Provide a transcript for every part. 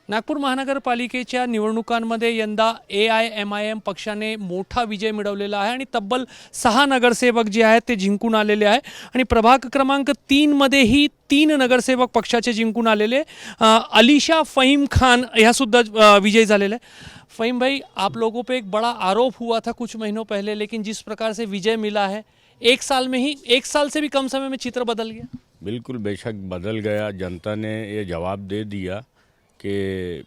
नागपूर महानगरपालिकेच्या निवडणुकांमध्ये यंदा AIMIM पक्षाने मोठा विजय मिळवलेला आहे आणि तब्बल 6 नगरसेवक जे आहेत ते जिंकून आलेले आहे आणि प्रभाग क्रमांक 3 मध्येही 3 नगरसेवक पक्षाचे जिंकून आलेले अलीशा फ़हीम खान ह्या सुद्धा विजयी झालेले आहे। फ़हीम भाई, आप लोगों पे एक बड़ा आरोप हुआ था कुछ महीनों पहले, लेकिन जिस प्रकार से विजय मिला है एक साल से भी कम समय में चित्र बदल गया। बिल्कुल बेशक बदल गया। जनता ने ये जवाब दे दिया कि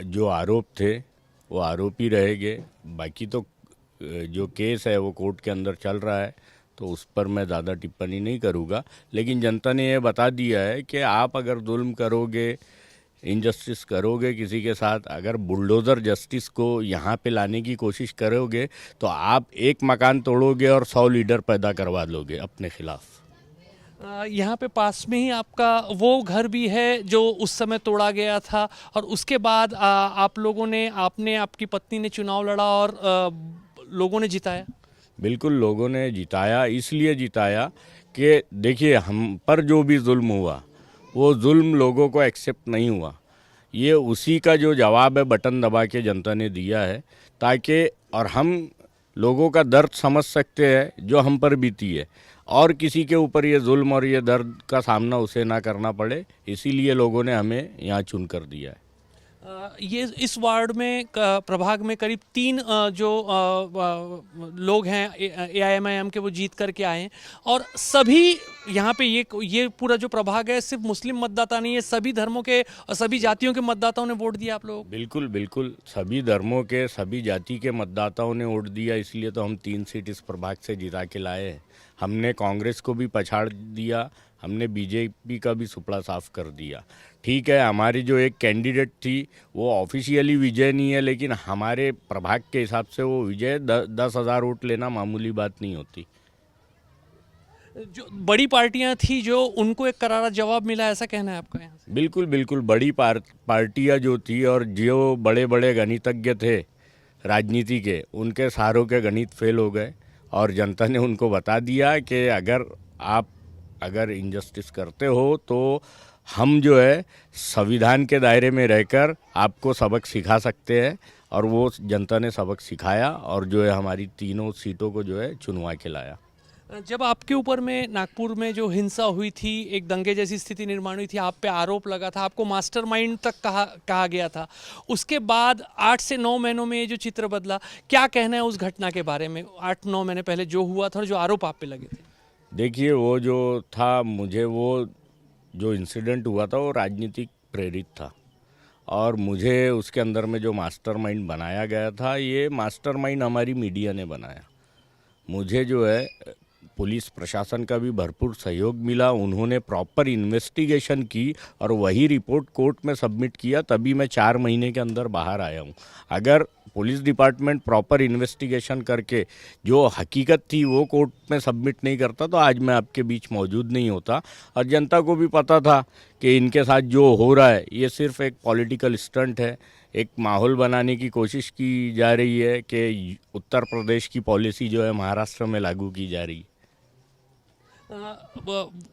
जो आरोप थे वो आरोप ही रहेंगे। बाकी तो जो केस है वो कोर्ट के अंदर चल रहा है, तो उस पर मैं ज़्यादा टिप्पणी नहीं करूँगा। लेकिन जनता ने ये बता दिया है कि आप अगर जुल्म करोगे, इनजस्टिस करोगे किसी के साथ, अगर बुलडोज़र जस्टिस को यहाँ पे लाने की कोशिश करोगे तो आप एक मकान तोड़ोगे और 100 लीडर पैदा करवा लोगे अपने खिलाफ। यहाँ पे पास में ही आपका वो घर भी है जो उस समय तोड़ा गया था और उसके बाद आप लोगों ने आपकी पत्नी ने चुनाव लड़ा और लोगों ने जिताया। बिल्कुल, लोगों ने जिताया। इसलिए जिताया कि देखिए, हम पर जो भी जुल्म हुआ वो जुल्म लोगों को एक्सेप्ट नहीं हुआ। ये उसी का जो जवाब है बटन दबा के जनता ने दिया है, ताकि और हम लोगों का दर्द समझ सकते हैं जो हम पर बीती है, और किसी के ऊपर ये जुल्म और ये दर्द का सामना उसे ना करना पड़े। इसीलिए लोगों ने हमें यहाँ चुन कर दिया है। ये इस वार्ड में प्रभाग में करीब 3 जो लोग हैं AIMIM के वो जीत करके आए हैं और सभी यहाँ पे ये पूरा जो प्रभाग है सिर्फ मुस्लिम मतदाता नहीं है, सभी धर्मों के और सभी जातियों के मतदाताओं ने वोट दिया आप लोगों को। बिल्कुल बिल्कुल, सभी धर्मों के सभी जाति के मतदाताओं ने वोट दिया। इसलिए तो हम 3 सीट इस प्रभाग से जिता के लाए हैं। हमने कांग्रेस को भी पछाड़ दिया, हमने बीजेपी का भी सुपड़ा साफ कर दिया। ठीक है, हमारी जो एक कैंडिडेट थी वो ऑफिशियली विजय नहीं है, लेकिन हमारे प्रभाग के हिसाब से वो विजय 10,000 वोट लेना मामूली बात नहीं होती। जो बड़ी पार्टियां थी जो उनको एक करारा जवाब मिला, ऐसा कहना है आपका यहाँ से? बिल्कुल बिल्कुल, बड़ी पार्टियां जो थी और जो बड़े बड़े गणितज्ञ थे राजनीति के, उनके सारों के गणित फेल हो गए और जनता ने उनको बता दिया कि अगर इनजस्टिस करते हो तो हम जो है संविधान के दायरे में रहकर आपको सबक सिखा सकते हैं। और वो जनता ने सबक सिखाया और जो है हमारी 3 सीटों को जो है चुनवा के लाया। जब आपके ऊपर में नागपुर में जो हिंसा हुई थी, एक दंगे जैसी स्थिति निर्माण हुई थी, आप पे आरोप लगा था, आपको मास्टरमाइंड तक कहा गया था, उसके बाद 8 से 9 महीनों में ये जो चित्र बदला, क्या कहना है उस घटना के बारे में? 8-9 महीने पहले जो हुआ था और जो आरोप आप पे लगे थे। देखिए, वो जो था, मुझे वो जो इंसिडेंट हुआ था वो राजनीतिक प्रेरित था और मुझे उसके अंदर में जो मास्टरमाइंड बनाया गया था, ये मास्टरमाइंड हमारी मीडिया ने बनाया। मुझे जो है पुलिस प्रशासन का भी भरपूर सहयोग मिला। उन्होंने प्रॉपर इन्वेस्टिगेशन की और वही रिपोर्ट कोर्ट में सबमिट किया, तभी मैं 4 महीने के अंदर बाहर आया हूँ। अगर पुलिस डिपार्टमेंट प्रॉपर इन्वेस्टिगेशन करके जो हकीकत थी वो कोर्ट में सबमिट नहीं करता तो आज मैं आपके बीच मौजूद नहीं होता। और जनता को भी पता था कि इनके साथ जो हो रहा है ये सिर्फ एक पॉलिटिकल स्टंट है, एक माहौल बनाने की कोशिश की जा रही है कि उत्तर प्रदेश की पॉलिसी जो है महाराष्ट्र में लागू की जा रही है।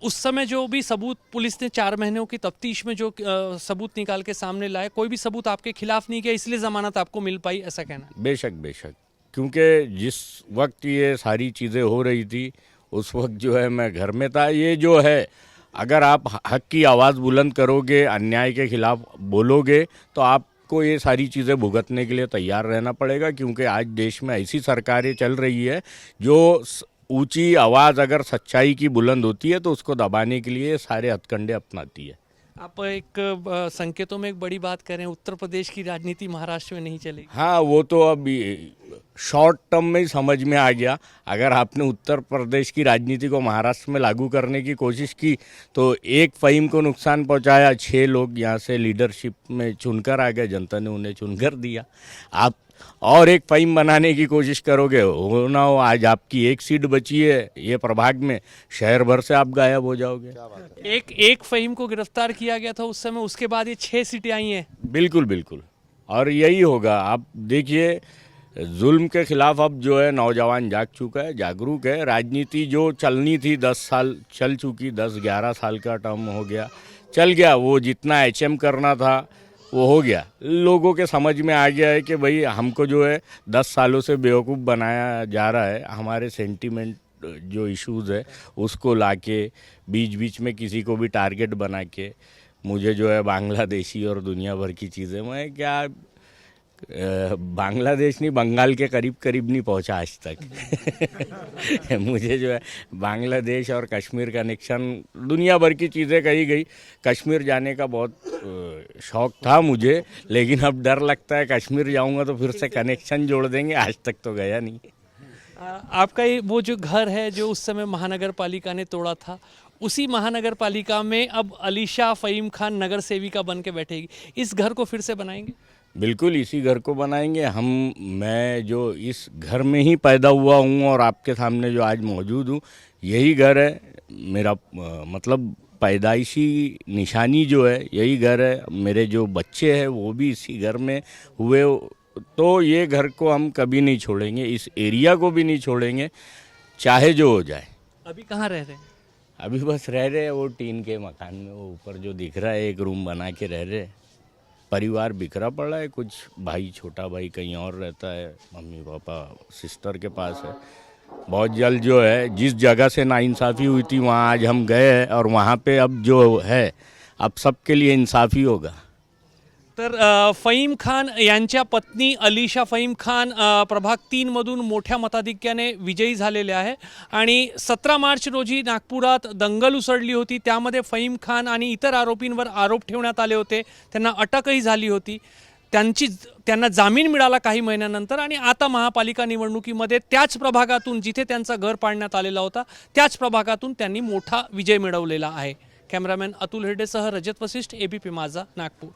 उस समय जो भी सबूत पुलिस ने 4 महीनों की तफ्तीश में जो सबूत निकाल के सामने लाए, कोई भी सबूत आपके खिलाफ नहीं गया, इसलिए जमानत आपको मिल पाई, ऐसा कहना है? बेशक बेशक, क्योंकि जिस वक्त ये सारी चीज़ें हो रही थी उस वक्त जो है मैं घर में था। ये जो है, अगर आप हक की आवाज़ बुलंद करोगे, अन्याय के खिलाफ बोलोगे, तो आपको ये सारी चीज़ें भुगतने के लिए तैयार रहना पड़ेगा। क्योंकि आज देश में ऐसी सरकारें चल रही है जो ऊंची आवाज़ अगर सच्चाई की बुलंद होती है तो उसको दबाने के लिए सारे हथकंडे अपनाती है। आप एक संकेतों में एक बड़ी बात करें, उत्तर प्रदेश की राजनीति महाराष्ट्र में नहीं चलेगी। हाँ, वो तो अभी शॉर्ट टर्म में ही समझ में आ गया। अगर आपने उत्तर प्रदेश की राजनीति को महाराष्ट्र में लागू करने की कोशिश की तो एक फ़हीम को नुकसान पहुंचाया, 6 लोग यहाँ से लीडरशिप में चुनकर आ गए, जनता ने उन्हें चुनकर दिया। आप और एक फ़हीम बनाने की कोशिश करोगे, हो ना हो आज आपकी 1 सीट बची है ये प्रभाग में, शहर भर से आप गायब हो जाओगे। एक फ़हीम को गिरफ्तार किया गया था उस समय, उसके बाद ये 6 सीटें आई हैं। बिल्कुल बिल्कुल, और यही होगा। आप देखिए, जुल्म के खिलाफ अब जो है नौजवान जाग चुका है, जागरूक है। राजनीति जो चलनी थी 10 साल चल चुकी, 10-11 साल का टर्म हो गया, चल गया। वो जितना HM करना था वो हो गया। लोगों के समझ में आ गया है कि भाई हमको जो है 10 सालों से बेवकूफ़ बनाया जा रहा है। हमारे सेंटीमेंट जो इश्यूज़ है उसको लाके बीच बीच में किसी को भी टारगेट बना के मुझे जो है बांग्लादेशी और दुनिया भर की चीज़ें, मैं क्या बांग्लादेश नहीं, बंगाल के करीब करीब नहीं पहुंचा आज तक। मुझे जो है बांग्लादेश और कश्मीर कनेक्शन, दुनिया भर की चीज़ें कही गई। कश्मीर जाने का बहुत शौक था मुझे, लेकिन अब डर लगता है कश्मीर जाऊंगा तो फिर से कनेक्शन जोड़ देंगे। आज तक तो गया नहीं। आपका ये वो जो घर है जो उस समय महानगर पालिका ने तोड़ा था, उसी महानगर पालिका में अब अलीशा फ़हीम खान नगर सेविका बन के बैठेगी। इस घर को फिर से बनाएंगे? बिल्कुल इसी घर को बनाएंगे हम। मैं जो इस घर में ही पैदा हुआ हूँ और आपके सामने जो आज मौजूद हूँ, यही घर है मेरा। मतलब पैदाइशी निशानी जो है यही घर है। मेरे जो बच्चे हैं वो भी इसी घर में हुए, तो ये घर को हम कभी नहीं छोड़ेंगे, इस एरिया को भी नहीं छोड़ेंगे, चाहे जो हो जाए। अभी कहाँ रह रहे हैं? अभी बस रह रहे हैं वो टीन के मकान में, वो ऊपर जो दिख रहा है एक रूम बना के रह रहे हैं। परिवार बिखरा पड़ा है, कुछ भाई, छोटा भाई कहीं और रहता है, मम्मी पापा सिस्टर के पास है। बहुत जल्द जो है, जिस जगह से नाइंसाफ़ी हुई थी वहाँ आज हम गए हैं और वहाँ पे अब जो है अब सबके लिए इंसाफ़ी होगा। तर फ़हीम खान यांच्या पत्नी अलीशा फ़हीम खान प्रभाग 3 मधून मोठ्या मताधिक्याने विजयी झालेल्या आहे आणि 17 मार्च रोजी नागपुरात दंगल उसळली होती। त्यामध्ये फ़हीम खान आणि इतर आरोपींवर आरोप ठेवण्यात आले होते, त्यांना अटकही झाली होती। त्यांना जामीन मिळाला काही महिन्यानंतर आणि आता महापालिका निवडणुकीमध्ये त्याच प्रभागातून जिथे त्यांचा घर पाडण्यात आलेला होता त्याच प्रभागातून त्यांनी मोठा विजय मिळवलेला आहे। कॅमेरामॅन अतुल हिरडेसह रजत वशिष्ठ, एबीपी माझा, नागपूर।